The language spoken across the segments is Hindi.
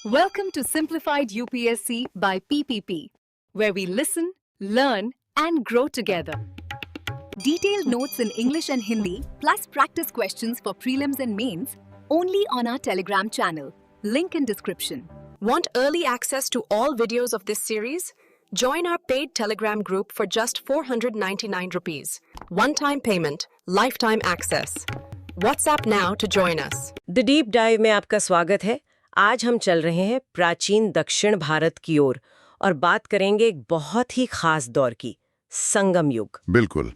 Welcome to Simplified UPSC by PPP, where we listen, learn, and grow together. Detailed notes in English and Hindi, plus practice questions for prelims and mains, only on our Telegram channel. Link in description. Want early access to all videos of this series? Join our paid Telegram group for just 499 rupees. One-time payment, lifetime access. WhatsApp now to join us. The deep dive में आपका स्वागत है। आज हम चल रहे हैं प्राचीन दक्षिण भारत की ओर और बात करेंगे एक बहुत ही खास दौर की, संगम युग। बिल्कुल,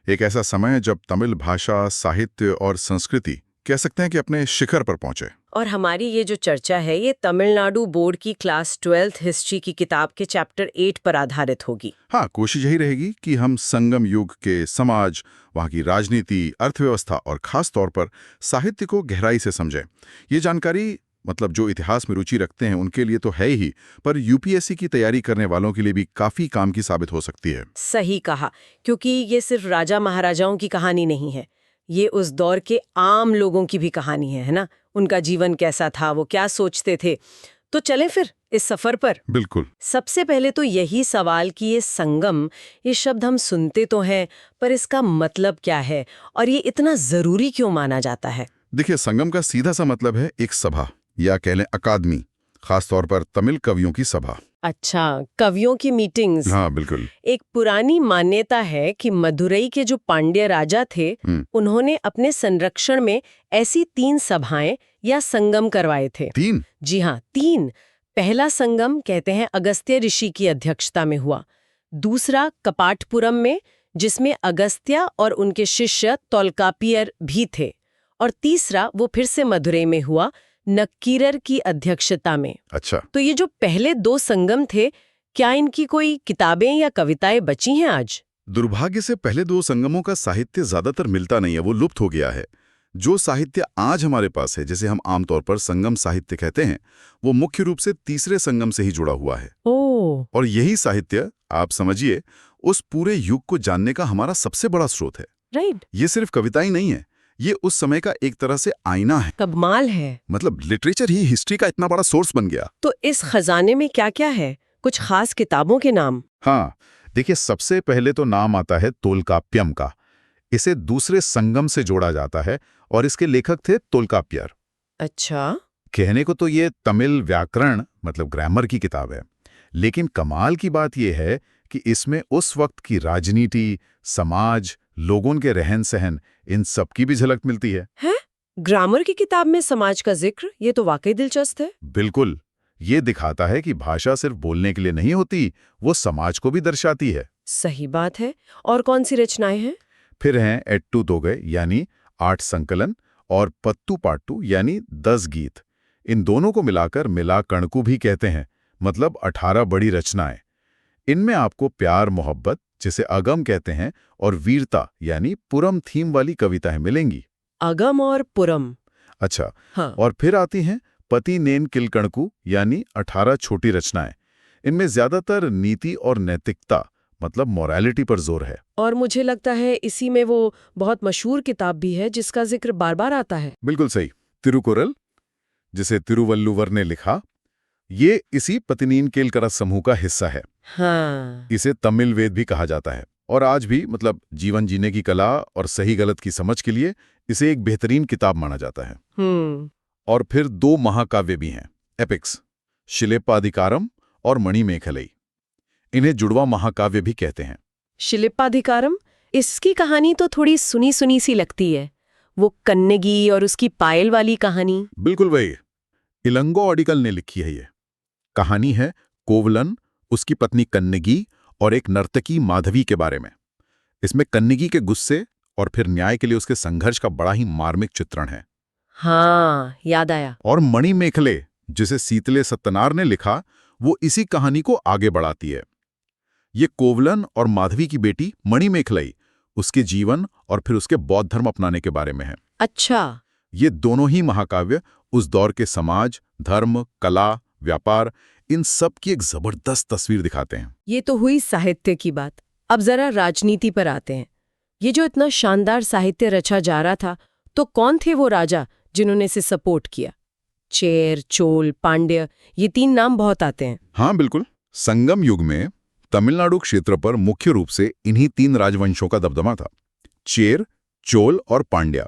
एक ऐसा समय जब तमिल भाषा, साहित्य और संस्कृति कह सकते हैं कि अपने शिखर पर पहुंचे। और हमारी ये जो चर्चा है ये तमिलनाडु बोर्ड की क्लास 12th हिस्ट्री की किताब के चैप्टर 8 पर आधारित होगी। हाँ, कोशिश यही रहेगी कि हम संगम युग के समाज, वहाँ की राजनीति, अर्थव्यवस्था और खास तौर पर साहित्य को गहराई से समझें। ये जानकारी जो इतिहास में रुचि रखते हैं उनके लिए तो है ही, पर यूपीएससी की तैयारी करने वालों के लिए भी काफी काम की साबित हो सकती है। सही कहा, क्योंकि ये सिर्फ राजा महाराजाओं की कहानी नहीं है, ये उस दौर के आम लोगों की भी कहानी है ना? उनका जीवन कैसा था, वो क्या सोचते थे। तो चलें फिर इस सफर पर। बिल्कुल। सबसे पहले तो यही सवाल कि ये संगम, ये शब्द हम सुनते तो हैं, पर इसका मतलब क्या है और ये इतना जरूरी क्यों माना जाता है? देखिए, संगम का सीधा सा मतलब है एक सभा या कह लें अकादमी, खासतौर पर तमिल कवियों की सभा। अच्छा, कवियों की मीटिंग्स। हाँ, बिल्कुल। एक पुरानी मान्यता है कि मदुरई के जो पांड्य राजा थे, उन्होंने अपने संरक्षण में ऐसी 3 सभाएं या संगम करवाए थे। 3? जी हाँ, 3। पहला संगम कहते हैं अगस्त्य ऋषि की अध्यक्षता में हुआ। दूसरा कपाटपुरम में, जिसमें अगस्त्य और उनके शिष्य तोल्कापियर भी थे। और तीसरा वो फिर से मदुरई में हुआ, नक्कीरर की अध्यक्षता में। अच्छा। तो ये जो पहले 2 संगम थे, क्या इनकी कोई किताबें या कविताएं बची हैं आज? दुर्भाग्य से पहले 2 संगमों का साहित्य ज्यादातर मिलता नहीं है, वो लुप्त हो गया है। जो साहित्य आज हमारे पास है, जिसे हम आमतौर पर संगम साहित्य कहते हैं, वो मुख्य रूप से तीसरे संगम से ही जुड़ा हुआ है। ओह। और यही साहित्य, आप समझिए, उस पूरे युग को जानने का हमारा सबसे बड़ा स्रोत है। राइट। ये सिर्फ कविताएं नहीं है, ये उस समय का एक तरह से आईना है। कमाल है। लिटरेचर ही हिस्ट्री का इतना बड़ा सोर्स बन गया। तो इस खजाने में क्या क्या है? कुछ खास किताबों के नाम? हाँ, देखिए, सबसे पहले तो नाम आता है तोल्काप्पियम का। इसे दूसरे संगम से जोड़ा जाता है और इसके लेखक थे तोल्कापियर। अच्छा। कहने को तो ये तमिल व्याकरण ग्रामर की किताब है, लेकिन कमाल की बात यह है कि इसमें उस वक्त की राजनीति, समाज, लोगों के रहन सहन, इन सब की भी झलक मिलती है। ग्रामर की किताब में समाज का जिक्र, ये तो वाकई दिलचस्प है। बिल्कुल, ये दिखाता है कि भाषा सिर्फ बोलने के लिए नहीं होती, वो समाज को भी दर्शाती है। सही बात है। और कौन सी रचनाएं हैं? फिर हैं एट्टू तोगई यानी 8 संकलन और पत्तू पाट्टू यानी 10 गीत। इन दोनों को मिलाकर मिला कणकू भी कहते हैं, 18 बड़ी रचनाएं। इनमें आपको प्यार मोहब्बत, जिसे अगम कहते हैं, और वीरता यानी पुरम थीम वाली कविताएं मिलेंगी। अगम और पुरम। अच्छा। हाँ। और फिर आती हैं पति नेन किलकणकू यानी 18 छोटी रचनाएं। इनमें ज्यादातर नीति और नैतिकता मोरालिटी पर जोर है। और मुझे लगता है इसी में वो बहुत मशहूर किताब भी है जिसका जिक्र बार बार आता है। बिल्कुल सही, तिरुकुरल, जिसे तिरुवल्लुवर ने लिखा, ये इसी पतिनीन केलकरा समूह का हिस्सा है। हाँ। इसे तमिल वेद भी कहा जाता है और आज भी जीवन जीने की कला और सही गलत की समझ के लिए इसे एक बेहतरीन किताब माना जाता है। और फिर 2 महाकाव्य भी हैं, एपिक्स, शिलेप्पाधिकारम और मणिमेखलई। इन्हें जुड़वा महाकाव्य भी कहते हैं। शिलिप्पाधिकारम, इसकी कहानी तो थोड़ी सुनी सुनी सी लगती है, वो कन्नगी और उसकी पायल वाली कहानी। बिल्कुल वही, इलंगो अडिगल ने लिखी है। ये कहानी है कोवलन, उसकी पत्नी कन्नगी और एक नर्तकी माधवी के बारे में। इसमें कन्नगी के गुस्से और फिर न्याय के लिए उसके संघर्ष का बड़ा ही मार्मिक चित्रण है। हाँ, याद आया। और मणिमेखले, जिसे सीतले सत्तनार ने लिखा, वो इसी कहानी को आगे बढ़ाती है। ये कोवलन और माधवी की बेटी मणिमेखलई, उसके जीवन और फिर उसके बौद्ध धर्म अपनाने के बारे में है। अच्छा। ये दोनों ही महाकाव्य उस दौर के समाज, धर्म, कला, व्यापार, इन सब की एक जबरदस्त तस्वीर दिखाते हैं। ये तो हुई साहित्य की बात। अब जरा राजनीति पर आते हैं। ये जो इतना शानदार साहित्य रचा जा रहा था, तो कौन थे वो राजा जिन्होंने इसे सपोर्ट किया? चेर, चोल, पांड्य, ये 3 नाम बहुत आते हैं। हाँ बिल्कुल। संगम युग में तमिलनाडु क्षेत्र पर मुख्य रूप से इन्हीं 3 राजवंशों का दबदबा था, चेर, चोल और पांड्या।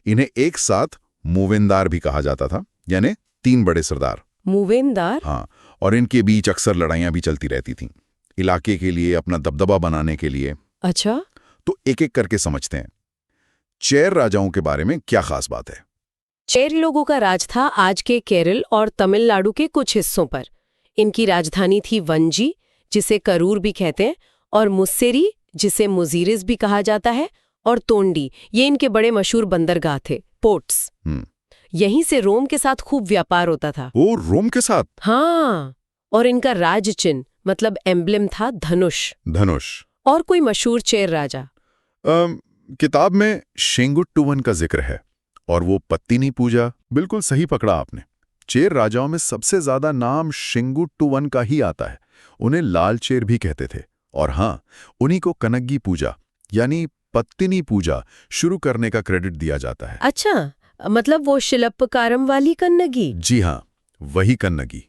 इन्हें एक साथ मूवेंदार भी कहा जाता था, यानी 3 बड़े सरदार। मूवेंदार? हाँ, और इनके बीच अक्सर लड़ाइयां भी चलती रहती थीं, इलाके के लिए, अपना दबदबा बनाने के लिए। अच्छा। तो एक एक करके समझते हैं। चेर राजाओं के बारे में क्या खास बात है? चेर लोगों का राज था आज के केरल और तमिलनाडु के कुछ हिस्सों पर। इनकी राजधानी थी वंजी, जिसे करूर भी कहते हैं, और मुस्सेरी, जिसे मुजीरिस भी कहा जाता है, और तोंडी, ये इनके बड़े मशहूर बंदरगाह थे, पोर्ट्स। यहीं से रोम के साथ खूब व्यापार होता था। ओ, रोम के साथ? हाँ, और इनका राज चिन्ह मतलब एम्ब्लेम था धनुष। धनुष। और कोई मशहूर चेर राजा? किताब में शेंगुट्टुवन का जिक्र है, और वो पत्तिनी पूजा। बिल्कुल सही पकड़ा आपने। चेर राजाओं में सबसे ज्यादा नाम शेंगुट्टुवन का ही आता है। उन्हें लाल चेर भी कहते थे। और हाँ, उन्हीं को कनग्गी पूजा यानी पत्तिनी पूजा शुरू करने का क्रेडिट दिया जाता है। अच्छा, मतलब वो शिल्पकारम वाली कन्नगी? जी हाँ, वही कन्नगी।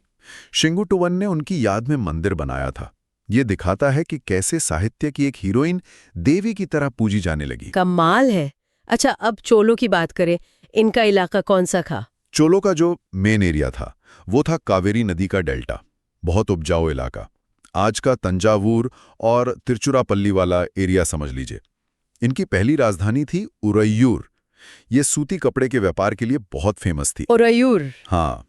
शेंगुट्टुवन ने उनकी याद में मंदिर बनाया था। ये दिखाता है कि कैसे साहित्य की एक हीरोइन देवी की तरह पूजी जाने लगी। कमाल है। अच्छा, अब चोलों की बात करें। इनका इलाका कौन सा था? चोलों का जो मेन एरिया था वो था कावेरी नदी का डेल्टा। बहुत उपजाऊ इलाका। आज का तंजावुर और तिरुचिरापल्ली वाला एरिया समझ लीजिए। इनकी पहली राजधानी थी उरैयूर। ये सूती कपड़े के व्यापार के लिए बहुत फेमस थी। उरैयूर? हाँ।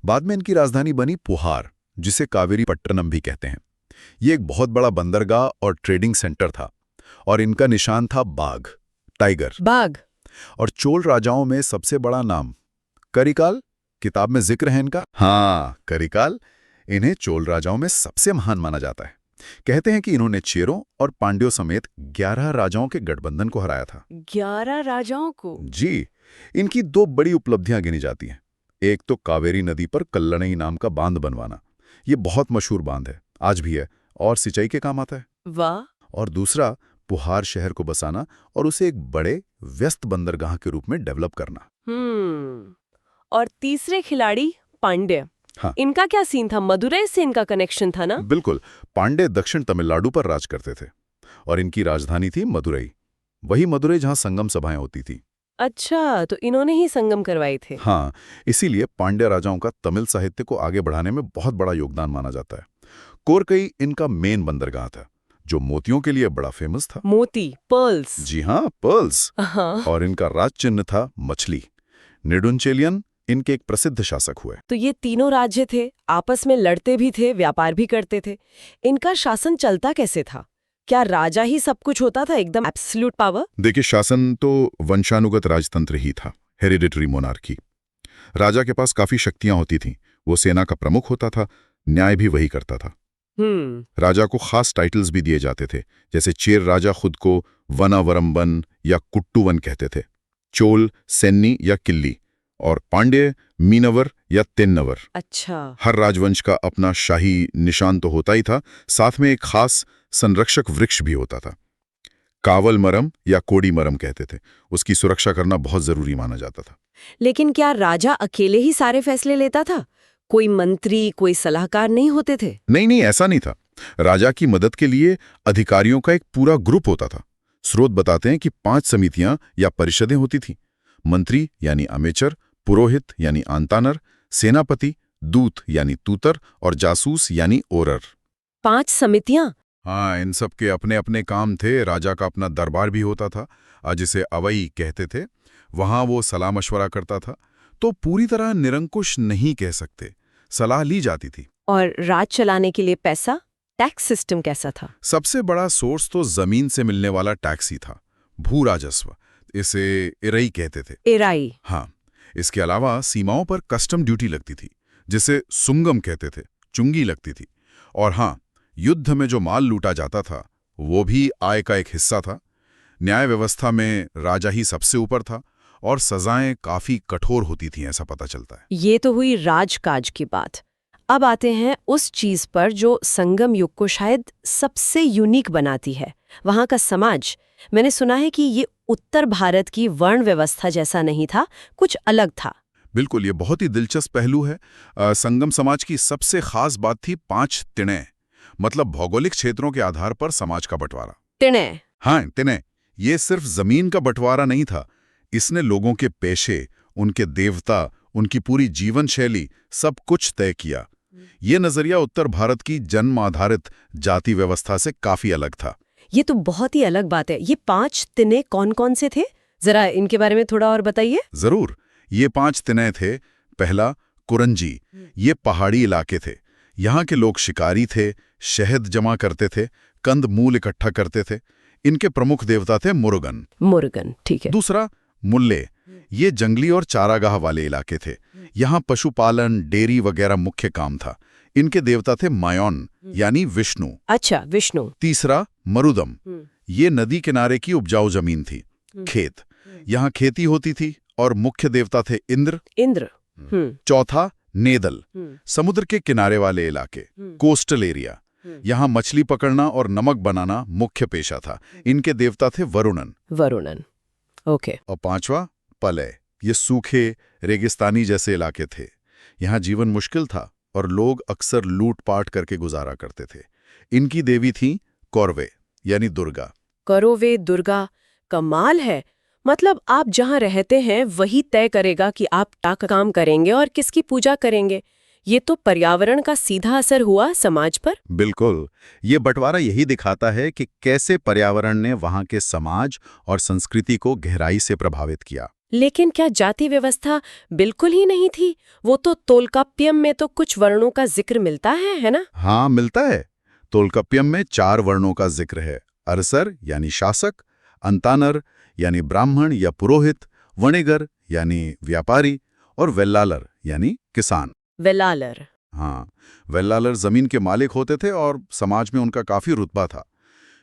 बाद में इनकी राजधानी बनी पुहार, जिसे कावेरी पट्टनम भी कहते हैं। ये एक बहुत बड़ा बंदरगाह और ट्रेडिंग सेंटर था, और इनका निशान था बाघ, टाइगर। बाघ। और चोल राजाओं में सबसे बड़ा नाम करिकाल। किताब में जिक्र है इनका। हाँ, करिकाल। इन्हें चोल राजाओं में सबसे महान माना जाता है। कहते हैं कि इन्होंने चेरों और पांड्यों समेत 11 राजाओं के गठबंधन को हराया था। 11 राजाओं को? जी। इनकी 2 बड़ी उपलब्धियां गिनी जाती हैं। एक तो कावेरी नदी पर कल्लणई नाम का बांध बनवाना। ये बहुत मशहूर बांध है, आज भी है, और सिंचाई के काम आता है। वाह। और दूसरा, पुहार शहर को बसाना और उसे एक बड़े व्यस्त बंदरगाह के रूप में डेवलप करना। और तीसरे खिलाड़ी पांड्य। हाँ। इनका क्या सीन था? मदुरै से इनका कनेक्शन था ना? बिल्कुल। पांड्य दक्षिण तमिलनाडु पर राज करते थे, और इनकी राजधानी थी मदुरई। वही मदुरई जहां संगम सभाएं होती थी। अच्छा, तो इन्होंने ही संगम करवाए थे। हाँ, इसीलिए पांड्य राजाओं का तमिल साहित्य को आगे बढ़ाने में बहुत बड़ा योगदान माना जाता है। कोरकई इनका मेन बंदरगाह था, जो मोतियों के लिए बड़ा फेमस था। मोती, पर्ल्स। जी हाँ, पर्ल्स। हाँ। और इनका राज चिन्ह था मछली। नेडुंचेलियन इनके एक प्रसिद्ध शासक हुए। तो ये तीनों राज्य थे, आपस में लड़ते भी थे, व्यापार भी करते थे। इनका शासन चलता कैसे था? क्या राजा ही सब कुछ होता था, एकदम एब्सोल्यूट पावर? देखिए, शासन तो वंशानुगत राजतंत्र ही था, हेरिडिटरी मोनार्की। राजा के पास काफी शक्तियां होती थीं। वो सेना का प्रमुख होता था, न्याय भी वही करता था। राजा को खास टाइटल्स भी दिए जाते थे, जैसे चेर राजा खुद को वनावरम्बन या कुट्टुवन कहते थे, चोल सेन्नी या किल्ली, और पांड्य मीनवर या तेन्नवर। अच्छा। हर राजवंश का अपना शाही निशान तो होता ही था, साथ में एक खास संरक्षक वृक्ष भी होता था। कावल मरम या कोड़ी मरम कहते थे। उसकी सुरक्षा करना बहुत जरूरी माना जाता था। लेकिन क्या राजा अकेले ही सारे फैसले लेता था? कोई मंत्री, कोई सलाहकार नहीं होते थे? नहीं, ऐसा नहीं था। राजा की मदद के लिए अधिकारियों का एक पूरा ग्रुप होता था। स्रोत बताते हैं कि 5 समितियां या परिषदें होती थीं। मंत्री यानी अमेचर, पुरोहित यानी आंतानर, सेनापति, दूत यानी तूतर, और जासूस यानी ओरर। 5 समितियां? हाँ, इन सब के अपने अपने काम थे। राजा का अपना दरबार भी होता था, जिसे अवई कहते थे। वहां वो सलाह मशवरा करता था। तो पूरी तरह निरंकुश नहीं कह सकते, सलाह ली जाती थी। और राज चलाने के लिए पैसा, टैक्स सिस्टम कैसा था? सबसे बड़ा सोर्स तो जमीन से मिलने वाला टैक्स ही था, भू राजस्व। इसे इराई कहते थे। इराई? हाँ। इसके अलावा सीमाओं पर कस्टम ड्यूटी लगती थी, जिसे सुंगम कहते थे, चुंगी लगती थी। और हाँ, युद्ध में जो माल लूटा जाता था वो भी आय का एक हिस्सा था। न्याय व्यवस्था में राजा ही सबसे ऊपर था, और सजाएं काफी कठोर होती थीं, ऐसा पता चलता है। ये तो हुई राजकाज की बात। अब आते हैं उस चीज पर जो संगम युग को शायद सबसे यूनिक बनाती है, वहां का समाज। मैंने सुना है कि ये उत्तर भारत की वर्ण व्यवस्था जैसा नहीं था, कुछ अलग था। बिल्कुल, ये बहुत ही दिलचस्प पहलू है। संगम समाज की सबसे खास बात थी 5 तिणय, मतलब भौगोलिक क्षेत्रों के आधार पर समाज का बंटवारा। तिणय। हाँ, तिणय। ये सिर्फ जमीन का बंटवारा नहीं था, इसने लोगों के पेशे, उनके देवता, उनकी पूरी जीवन शैली, सब कुछ तय किया। ये नजरिया उत्तर भारत की जन्म आधारित जाति व्यवस्था से काफी अलग था। ये तो बहुत ही अलग बात है। ये 5 तिनय कौन-कौन से थे? जरा इनके बारे में थोड़ा और बताइए। जरूर। ये 5 तिनय थे। पहला, कुरंजी। ये पहाड़ी इलाके थे। यहाँ के लोग शिकारी थे, शहद जमा करते थे, कंद मूल इकट्ठा करते थे। इनके प्रमुख देवता थे मुरुगन। मुरुगन, ठीक है। दूसरा, मुल्ले। ये जंगली और चारागाह वाले इलाके थे। यहाँ पशुपालन, डेयरी वगैरह मुख्य काम था। इनके देवता थे मायोन, यानी विष्णु। अच्छा, विष्णु। तीसरा, मरुदम। ये नदी किनारे की उपजाऊ जमीन थी, खेत। यहाँ खेती होती थी और मुख्य देवता थे इंद्र। इंद्र। चौथा, नेदल। समुद्र के किनारे वाले इलाके, कोस्टल एरिया। यहाँ मछली पकड़ना और नमक बनाना मुख्य पेशा था। इनके देवता थे वरुणन। वरुणन, ओके। और पांचवा, पलय। ये सूखे, रेगिस्तानी जैसे इलाके थे। यहाँ जीवन मुश्किल था और लोग अक्सर लूटपाट करके गुजारा करते थे। इनकी देवी थी कौरवे, यानी दुर्गा। कौरवे, दुर्गा, कमाल है। मतलब आप जहाँ रहते हैं वही तय करेगा कि आप क्या काम करेंगे और किसकी पूजा करेंगे। ये तो पर्यावरण का सीधा असर हुआ समाज पर। बिल्कुल। ये बंटवारा यही दिखाता है कि कैसे पर्यावरण ने वहाँ के समाज और संस्कृति को गहराई से प्रभावित किया। लेकिन क्या जाति व्यवस्था बिल्कुल ही नहीं थी? वो तो तोलकाप्पियम में तो कुछ वर्णों का जिक्र मिलता है ना? हाँ, मिलता है। तोलकाप्पियम में 4 वर्णों का जिक्र है। अरसर यानी शासक, अंतानर यानी ब्राह्मण या पुरोहित, वणिगर यानी व्यापारी और वेल्लालर यानी किसान। वेलालर। हाँ, वेल्लालर जमीन के मालिक होते थे और समाज में उनका काफी रुतबा था।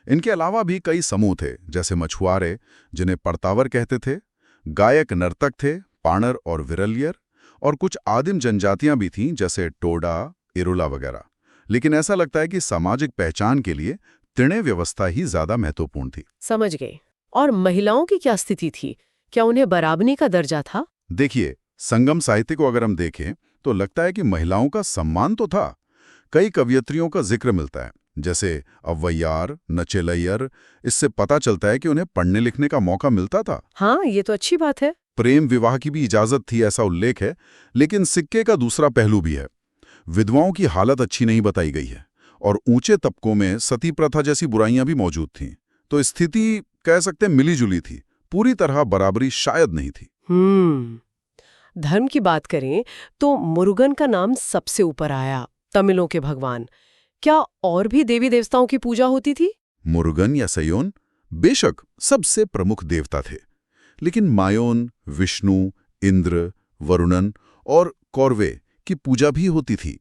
इनके अलावा भी कई समूह थे, जैसे मछुआरे जिन्हें पर्तावर कहते थे, गायक नर्तक थे, पाणर और विरलियर, और कुछ आदिम जनजातियां भी थीं, जैसे टोडा, इरुला वगैरह। लेकिन ऐसा लगता है कि सामाजिक पहचान के लिए तिणय व्यवस्था ही ज्यादा महत्वपूर्ण थी। समझ गए। और महिलाओं की क्या स्थिति थी? क्या उन्हें बराबरी का दर्जा था? देखिए, संगम साहित्य को अगर हम देखें तो लगता है कि महिलाओं का सम्मान तो था। कई कवयित्रियों का जिक्र मिलता है, जैसे अव्वैयार, नचेलैयर। इससे पता चलता है कि उन्हें पढ़ने लिखने का मौका मिलता था। हाँ, ये तो अच्छी बात है। प्रेम विवाह की भी इजाजत थी, ऐसा उल्लेख है। लेकिन सिक्के का दूसरा पहलू भी है। विधवाओं की हालत अच्छी नहीं बताई गई है और ऊंचे तबकों में सती प्रथा जैसी बुराइयां भी मौजूद थीं। तो स्थिति कह सकते हैं मिली-जुली थी। पूरी तरह बराबरी शायद नहीं थी। धर्म की बात करें तो मुरुगन का नाम सबसे ऊपर आया, तमिलों के भगवान। क्या और भी देवी देवताओं की पूजा होती थी? मुरुगन या सयोन बेशक सबसे प्रमुख देवता थे, लेकिन मायोन, विष्णु, इंद्र, वरुणन और कौरवे की पूजा भी होती थी।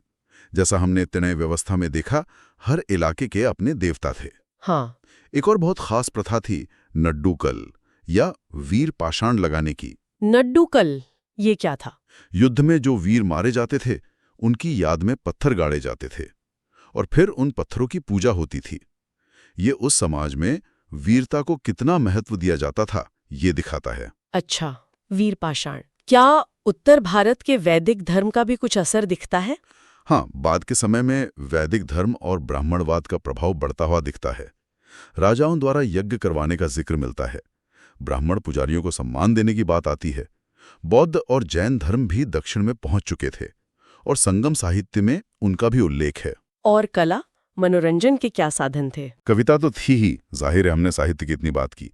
जैसा हमने तिणय व्यवस्था में देखा, हर इलाके के अपने देवता थे। हाँ। एक और बहुत खास प्रथा थी नड्डूकल या वीर पाषाण लगाने की। नड्डूकल, ये क्या था? युद्ध में जो वीर मारे जाते थे, उनकी याद में पत्थर गाड़े जाते थे और फिर उन पत्थरों की पूजा होती थी। ये उस समाज में वीरता को कितना महत्व दिया जाता था, ये दिखाता है। अच्छा, वीर पाषाण। क्या उत्तर भारत के वैदिक धर्म का भी कुछ असर दिखता है? हाँ, बाद के समय में वैदिक धर्म और ब्राह्मणवाद का प्रभाव बढ़ता हुआ दिखता है। राजाओं द्वारा यज्ञ करवाने का जिक्र मिलता है। ब्राह्मण पुजारियों को सम्मान देने की बात आती है। बौद्ध और जैन धर्म भी दक्षिण में पहुंच चुके थे और संगम साहित्य में उनका भी उल्लेख है। और कला, मनोरंजन के क्या साधन थे? कविता तो थी ही, जाहिर है, हमने साहित्य की इतनी बात की।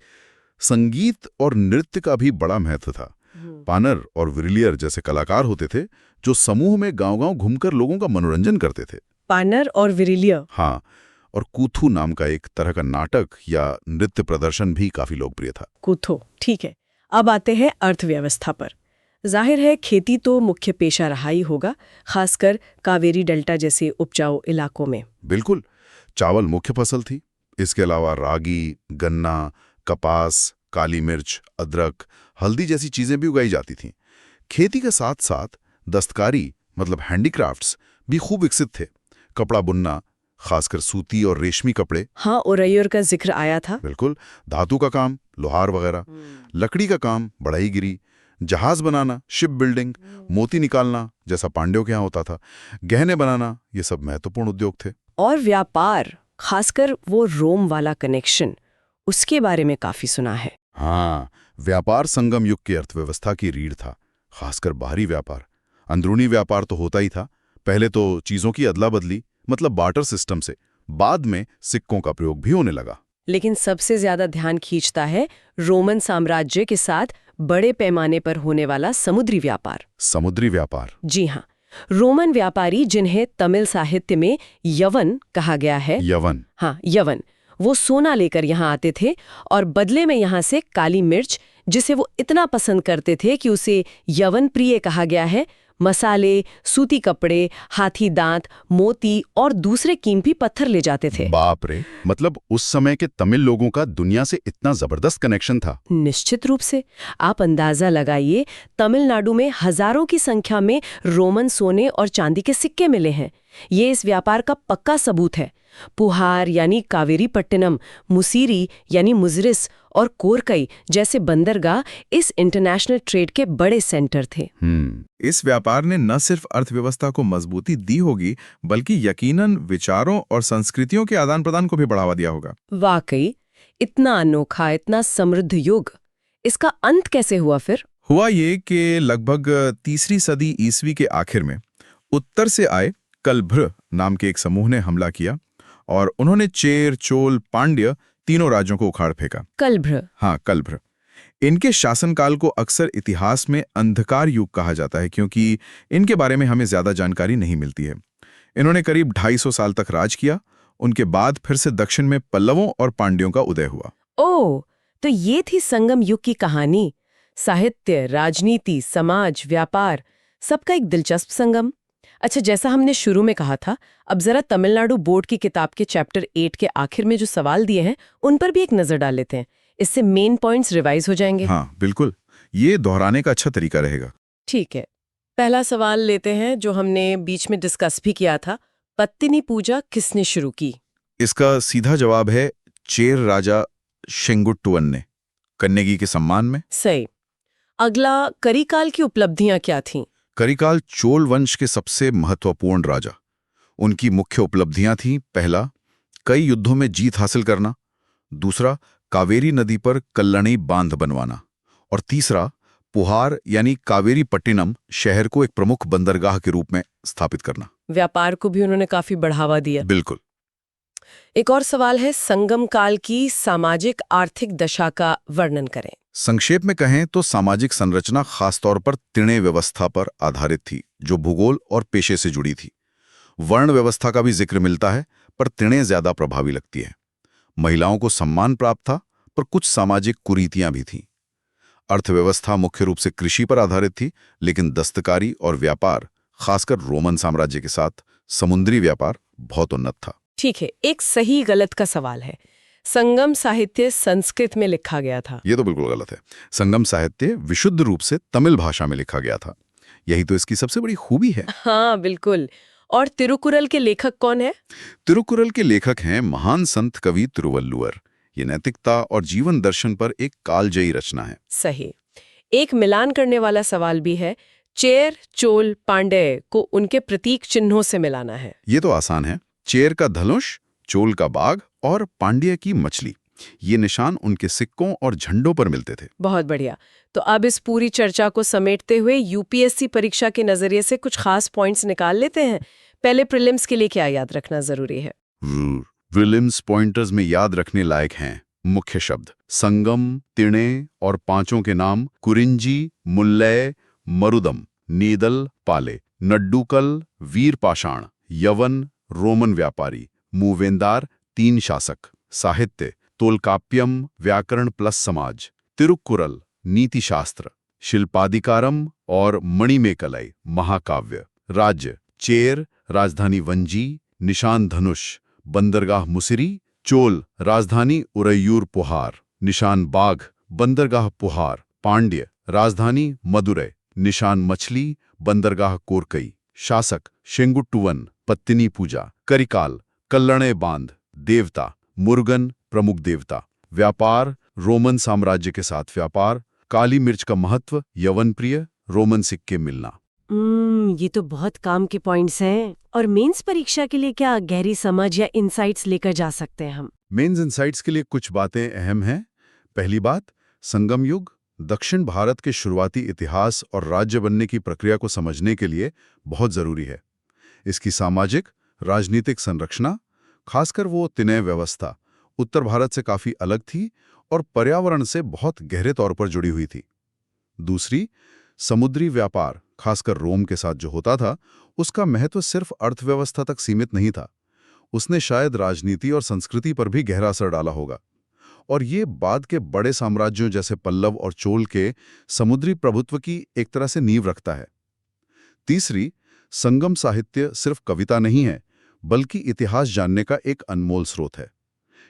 संगीत और नृत्य का भी बड़ा महत्व था। पानर और विरलियर जैसे कलाकार होते थे जो समूह में गांव-गांव घूमकर लोगों का मनोरंजन करते थे। पानर और विरलियर। हाँ, और कूथू नाम का एक तरह का नाटक या नृत्य प्रदर्शन भी काफी लोकप्रिय था। कूथो, ठीक है। अब आते हैं अर्थव्यवस्था पर। जाहिर है खेती तो मुख्य पेशा रहा ही होगा, खासकर कावेरी डेल्टा जैसे उपजाऊ इलाकों में। बिल्कुल, चावल मुख्य फसल थी। इसके अलावा रागी, गन्ना, कपास, काली मिर्च, अदरक, हल्दी जैसी चीजें भी उगाई जाती थीं। खेती के साथ साथ दस्तकारी मतलब हैंडीक्राफ्ट्स भी खूब विकसित थे। कपड़ा बुनना, खासकर सूती और रेशमी कपड़े। हाँ, ओरैयर का जिक्र आया था। बिल्कुल, धातु का काम, लोहार वगैरह, लकड़ी का काम, बढ़ईगिरी, जहाज बनाना, शिप बिल्डिंग, मोती निकालना जैसा पांड्यों के यहाँ होता था, गहने बनाना, ये सब महत्वपूर्ण उद्योग थे। और व्यापार, खासकर वो रोम वाला कनेक्शन, उसके बारे में काफी सुना है। हाँ, व्यापार संगम युग की अर्थव्यवस्था की रीढ़ था, खासकर बाहरी व्यापार। अंदरूनी व्यापार तो होता ही था, पहले तो चीजों की अदला बदली, मतलब बार्टर सिस्टम से, बाद में सिक्कों का प्रयोग भी होने लगा। लेकिन सबसे ज्यादा ध्यान खींचता है रोमन साम्राज्य के साथ बड़े पैमाने पर होने वाला समुद्री व्यापार। समुद्री व्यापार? जी हाँ, रोमन व्यापारी, जिन्हें तमिल साहित्य में यवन कहा गया है, यवन? हाँ, यवन, वो सोना लेकर यहाँ आते थे और बदले में यहाँ से काली मिर्च, जिसे वो इतना पसंद करते थे कि उसे यवन प्रिय कहा गया है, मसाले, सूती कपड़े, हाथी दांत, मोती और दूसरे कीमती पत्थर ले जाते थे। बाप रे, मतलब उस समय के तमिल लोगों का दुनिया से इतना जबरदस्त कनेक्शन था। निश्चित रूप से। आप अंदाजा लगाइए, तमिलनाडु में हजारों की संख्या में रोमन सोने और चांदी के सिक्के मिले हैं। ये इस व्यापार का पक्का सबूत है। पुहार यानी कावेरीपट्टिनम, मुसीरी यानी मुजरिस और कोरकई जैसे बंदरगाह इस इंटरनेशनल ट्रेड के बड़े सेंटर थे। इस व्यापार ने न सिर्फ अर्थव्यवस्था को मजबूती दी होगी, बल्कि यकीनन विचारों और संस्कृतियों के आदान प्रदान को भी बढ़ावा दिया होगा। वाकई, इतना अनोखा, इतना समृद्ध युग, इसका अंत कैसे हुआ फिर? हुआ ये कि लगभग 3री सदी ईस्वी के आखिर में उत्तर से आए कलभ्र नाम के एक समूह ने हमला किया और उन्होंने चेर, चोल, पांड्य तीनों राज्यों को उखाड़ फेंका। कलभ्र? हाँ, कलभ्र। इनके शासनकाल को अक्सर इतिहास में अंधकार युग कहा जाता है, क्योंकि इनके बारे में हमें ज्यादा जानकारी नहीं मिलती है। इन्होंने करीब 250 साल तक राज किया। उनके बाद फिर से दक्षिण में पल्लवों और पांड्यों का उदय हुआ। ओह, तो ये थी संगम युग की कहानी। साहित्य, राजनीति, समाज, व्यापार, सबका एक दिलचस्प संगम। अच्छा, जैसा हमने शुरू में कहा था, अब जरा तमिलनाडु बोर्ड की किताब के चैप्टर 8 के आखिर में जो सवाल दिए हैं, उन पर भी एक नजर डाल लेते हैं। इससे मेन पॉइंट्स रिवाइज हो जाएंगे। हाँ, बिल्कुल, ये दोहराने का अच्छा तरीका रहेगा। ठीक है, पहला सवाल लेते हैं जो हमने बीच में डिस्कस भी किया था। पत्तिनी पूजा किसने शुरू की? इसका सीधा जवाब है चेर राजा शेंगुट्टुवन ने, कन्नेगी के सम्मान में। सही। अगला, करिकाल की उपलब्धियां क्या थीं? करिकाल चोल वंश के सबसे महत्वपूर्ण राजा। उनकी मुख्य उपलब्धियां थीं: पहला, कई युद्धों में जीत हासिल करना; दूसरा, कावेरी नदी पर कल्लणी बांध बनवाना; और तीसरा, पुहार यानी कावेरीपट्टिनम शहर को एक प्रमुख बंदरगाह के रूप में स्थापित करना। व्यापार को भी उन्होंने काफी बढ़ावा दिया। बिल्कुल। एक और सवाल है, संगम काल की सामाजिक आर्थिक दशा का वर्णन करें। संक्षेप में कहें तो सामाजिक संरचना खासतौर पर तिणे व्यवस्था पर आधारित थी, जो भूगोल और पेशे से जुड़ी थी। वर्ण व्यवस्था का भी जिक्र मिलता है, पर तिणे ज्यादा प्रभावी लगती है। महिलाओं को सम्मान प्राप्त था, पर कुछ सामाजिक कुरीतियां भी थीं। अर्थव्यवस्था मुख्य रूप से कृषि पर आधारित थी, लेकिन दस्तकारी और व्यापार, खासकर रोमन साम्राज्य के साथ समुद्री व्यापार, बहुत उन्नत था। ठीक है, एक सही गलत का सवाल है। संगम साहित्य संस्कृत में लिखा गया था। ये तो बिल्कुल गलत है। संगम साहित्य विशुद्ध रूप से तमिल भाषा में लिखा गया था। यही तो इसकी सबसे बड़ी खूबी है। हाँ, बिल्कुल। और तिरुकुरल के लेखक कौन है? तिरुकुरल के लेखक हैं महान संत कवि तिरुवल्लुवर। ये नैतिकता और जीवन दर्शन पर एक कालजयी रचना है। सही। एक मिलान करने वाला सवाल भी है, चेर, चोल, पांड्य को उनके प्रतीक चिन्हों से मिलाना है। ये तो आसान है। चेर का धनुष, चोल का बाघ और पांड्य की मछली, ये निशान उनके सिक्कों और झंडों पर मिलते थे। बहुत बढ़िया। तो अब इस पूरी चर्चा को समेटते हुए यूपीएससी परीक्षा के नजरिए से कुछ खास पॉइंट्स निकाल लेते हैं। पहले प्रीलिम्स के लिए क्या याद रखना जरूरी है? प्रीलिम्स पॉइंटर्स में याद रखने लायक हैं मुख्य शब्द संगम, तिणे और पांचों के नाम कुरिंजी, मुल्लय, मरुदम, नीदल, पाले, नड्डुकल, वीर पाषाण, यवन, रोमन व्यापारी, मूवेंदार, 3 शासक, साहित्य तोलकाप्यम, व्याकरण प्लस समाज, तिरुक्कुरल, नीतिशास्त्र, शिल्पाधिकारम और मणिमेकलय, महाकाव्य, राज्य चेर, राजधानी वंजी, निशान धनुष, बंदरगाह मुसिरी, चोल, राजधानी उरैयूर पुहार, निशान बाघ, बंदरगाह पुहार, पांड्य, राजधानी मदुरै, निशान मछली, बंदरगाह कोरकई, शासक शेंगुट्टुवन, पत्तिनी पूजा, करिकाल, कल्लणे बांध, देवता मुरुगन, प्रमुख देवता, व्यापार रोमन साम्राज्य के साथ व्यापार, काली मिर्च का महत्व, यवन प्रिय, रोमन सिक्के मिलना। ये तो बहुत काम के पॉइंट्स हैं। और मेंस परीक्षा के लिए क्या गहरी समझ या इनसाइट्स लेकर जा सकते हैं हम? मेंस इनसाइट्स के लिए कुछ बातें अहम हैं। पहली बात, संगम युग दक्षिण भारत के शुरुआती इतिहास और राज्य बनने की प्रक्रिया को समझने के लिए बहुत जरूरी है। इसकी सामाजिक, राजनीतिक संरचना, खासकर वो तिनय व्यवस्था, उत्तर भारत से काफी अलग थी और पर्यावरण से बहुत गहरे तौर पर जुड़ी हुई थी। दूसरी, समुद्री व्यापार, खासकर रोम के साथ जो होता था, उसका महत्व सिर्फ अर्थव्यवस्था तक सीमित नहीं था। उसने शायद राजनीति और संस्कृति पर भी गहरा असर डाला होगा। और ये बाद के बड़े साम्राज्यों जैसे पल्लव और चोल के समुद्री प्रभुत्व की एक तरह से नींव रखता है। तीसरी, संगम साहित्य सिर्फ कविता नहीं है, बल्कि इतिहास जानने का एक अनमोल स्रोत है।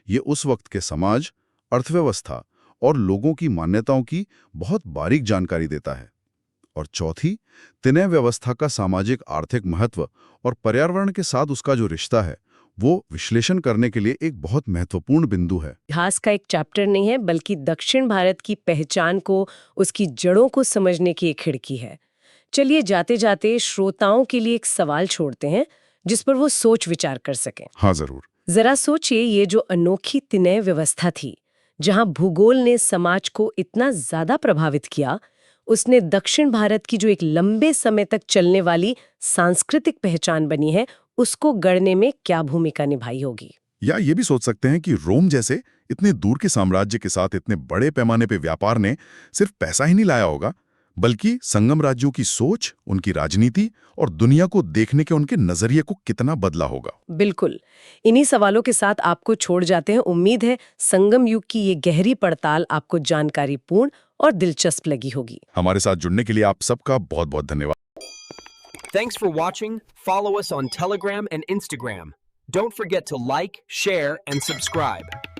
ये उस वक्त के समाज, अर्थव्यवस्था और लोगों की मान्यताओं की बहुत बारीक जानकारी देता है। और चौथी, तिनय व्यवस्था का सामाजिक आर्थिक महत्व और पर्यावरण के साथ उसका जो रिश्ता है, वो विश्लेषण करने के लिए एक बहुत महत्वपूर्ण बिंदु है। इतिहास का एक चैप्टर नहीं है, बल्कि दक्षिण भारत की पहचान को, उसकी जड़ों को समझने की एक खिड़की है। चलिए जाते जाते श्रोताओं के लिए एक सवाल छोड़ते हैं जिस पर वो सोच विचार कर सकें। हाँ जरूर। जरा सोचिए, ये जो अनोखी तिनय व्यवस्था थी, जहां भूगोल ने समाज को इतना ज्यादा प्रभावित किया, उसने दक्षिण भारत की जो एक लंबे समय तक चलने वाली सांस्कृतिक पहचान बनी है, उसको गढ़ने में क्या भूमिका निभाई होगी? या ये भी सोच सकते हैं कि रोम जैसे इतने दूर के साम्राज्य के साथ इतने बड़े पैमाने पे व्यापार ने सिर्फ पैसा ही नहीं लाया होगा, बल्कि संगम राज्यों की सोच, उनकी राजनीति और दुनिया को देखने के उनके नजरिए को कितना बदला होगा। बिल्कुल। इन्हीं सवालों के साथ आपको छोड़ जाते हैं। उम्मीद है संगम युग की ये गहरी पड़ताल आपको जानकारीपूर्ण और दिलचस्प लगी होगी। हमारे साथ जुड़ने के लिए आप सबका बहुत बहुत धन्यवाद। Thanks for watching. Follow us on Telegram and Instagram. Don't forget to like, share, and subscribe.